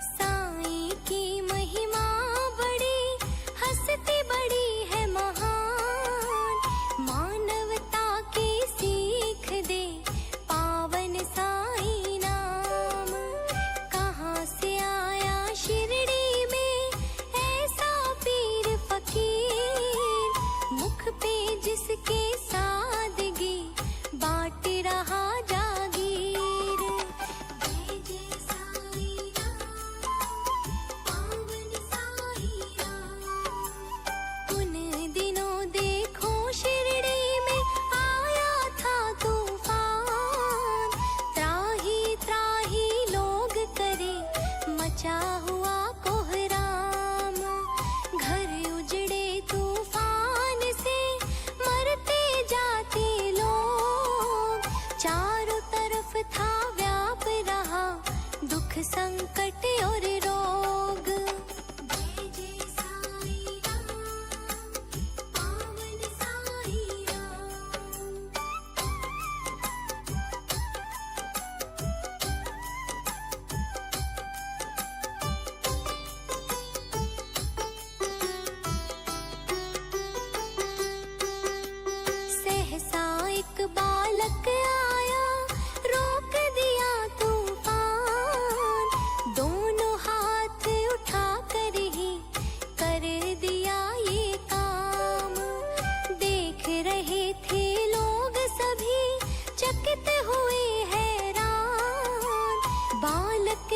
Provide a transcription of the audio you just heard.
साईं की महिमा बड़ी, हस्ती बड़ी है महान, मानवता की सीख दे पावन साईं नाम। कहाँ से आया शिरडी में ऐसा पीर फकीर, मुख पे जिसके सादगी बांट रहा जागीर। जय जय साईं राम, पावन साईं राम। उन दिनों देखो शिरडी में आया था तूफान, त्राही त्राही लोग करे मचा हुआ कोहराम। घर उजड़े तूफान से मरते जाते लोग, चारों तरफ था व्याप रहा दुख संकट और रोग। जय जय साईं राम, पावन साईं राम। सहसा एक बालक आया, रोक दिया तूफान, दोनों हाथ उठा कर ही कर दिया ये काम। देख रहे थे लोग सभी चकित हुए हैरान, बालक